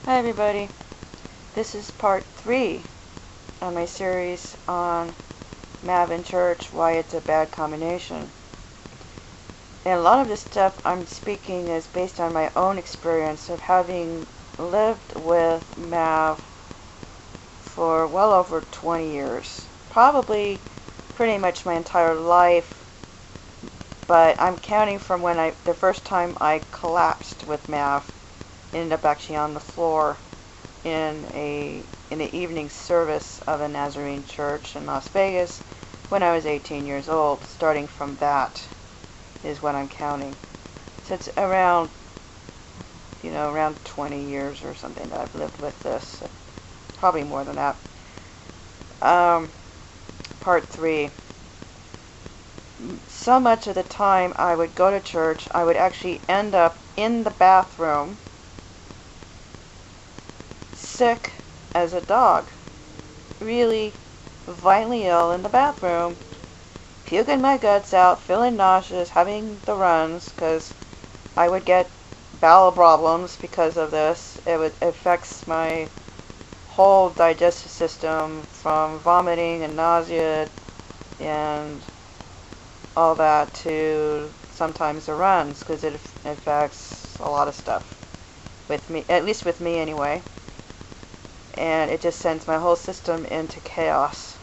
Hi everybody, this is part 3 of my series on MAV and church, why it's a bad combination. And a lot of this stuff I'm speaking is based on my own experience of having lived with MAV for well over 20 years. Probably pretty much my entire life, but I'm counting from when the first time I collapsed with MAV. Ended up actually on the floor in the evening service of a Nazarene church in Las Vegas when I was 18 years old. Starting from that is what I'm counting. So it's around 20 years or something that I've lived with this. Probably more than that. Part 3. So much of the time I would go to church, I would actually end up in the bathroom sick as a dog, really violently ill in the bathroom, puking my guts out, feeling nauseous, having the runs, because I would get bowel problems because of this. It affects my whole digestive system, from vomiting and nausea and all that to sometimes the runs, because it affects a lot of stuff with me, at least with me anyway. And it just sends my whole system into chaos,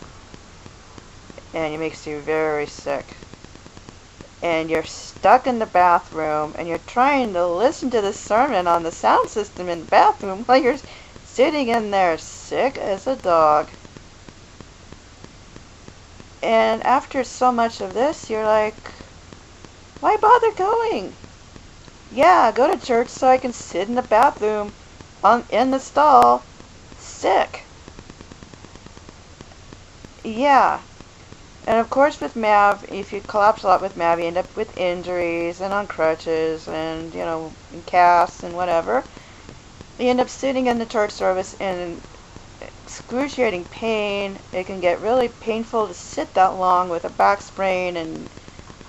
and it makes you very sick. And you're stuck in the bathroom, and you're trying to listen to the sermon on the sound system in the bathroom while you're sitting in there sick as a dog. And after so much of this, you're like, why bother going? Yeah, go to church so I can sit in the bathroom in the stall sick. Yeah. And of course with MAV, if you collapse a lot with MAV, you end up with injuries and on crutches and, in casts and whatever. You end up sitting in the church service in excruciating pain. It can get really painful to sit that long with a back sprain and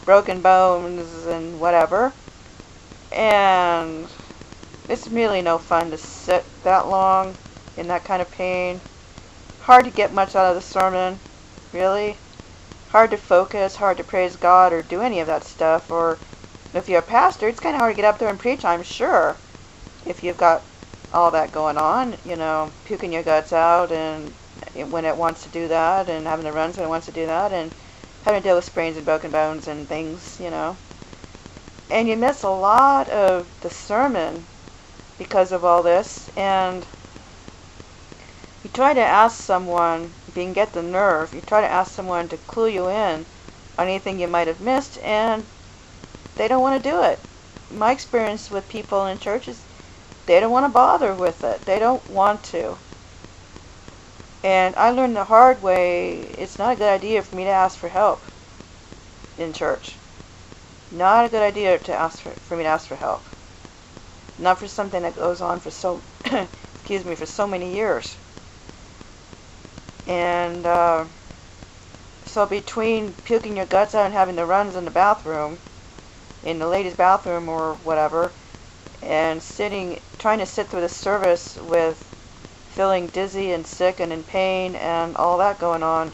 broken bones and whatever. And it's really no fun to sit that long in that kind of pain. Hard to get much out of the sermon, really. Hard to focus, hard to praise God or do any of that stuff. Or if you're a pastor, it's kind of hard to get up there and preach, I'm sure, if you've got all that going on, puking your guts out and when it wants to do that, and having the runs when it wants to do that, and having to deal with sprains and broken bones and things, And you miss a lot of the sermon because of all this, and you try to ask someone, if you can get the nerve, you try to ask someone to clue you in on anything you might have missed, and they don't want to do it. My experience with people in churches, they don't want to bother with it. They don't want to. And I learned the hard way, it's not a good idea for me to ask for help in church. Not a good idea for me to ask for help. Not for something that goes on for for so many years. And so between puking your guts out and having the runs in the bathroom, in the ladies' bathroom or whatever, and trying to sit through the service with feeling dizzy and sick and in pain and all that going on,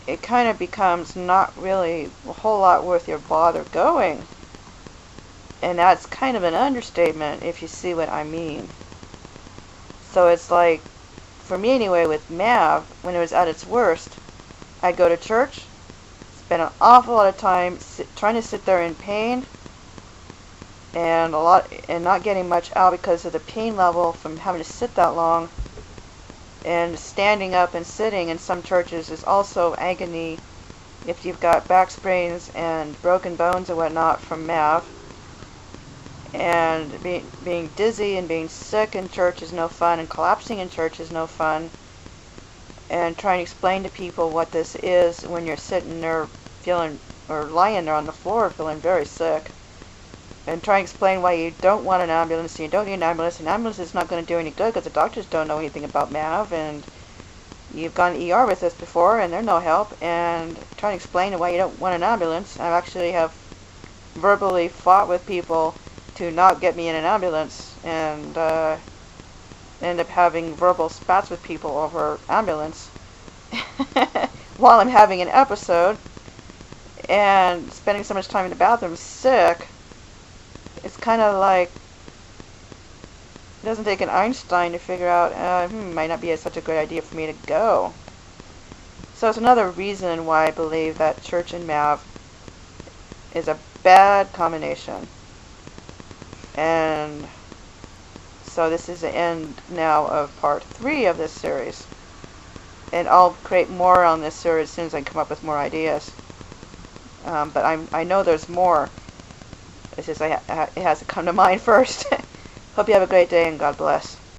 it kind of becomes not really a whole lot worth your bother going. And that's kind of an understatement, if you see what I mean. So it's like, for me anyway, with MAV, when it was at its worst, I'd go to church, spend an awful lot of time trying to sit there in pain, and not getting much out because of the pain level from having to sit that long. And standing up and sitting in some churches is also agony if you've got back sprains and broken bones and whatnot from MAV. And being dizzy and being sick in church is no fun, and collapsing in church is no fun. And trying to explain to people what this is when you're sitting there lying there on the floor feeling very sick. And trying to explain why you don't want an ambulance, and you don't need an ambulance. An ambulance is not going to do any good because the doctors don't know anything about MAV, and you've gone to ER with this before and they're no help. And trying to explain why you don't want an ambulance. I actually have verbally fought with people to not get me in an ambulance, and end up having verbal spats with people over ambulance while I'm having an episode, and spending so much time in the bathroom sick. It's kind of like, it doesn't take an Einstein to figure out, might not be such a good idea for me to go. So it's another reason why I believe that church and MAV is a bad combination. And so this is the end now of part 3 of this series. And I'll create more on this series as soon as I come up with more ideas. But I know there's more. It's just it has to come to mind first. Hope you have a great day and God bless.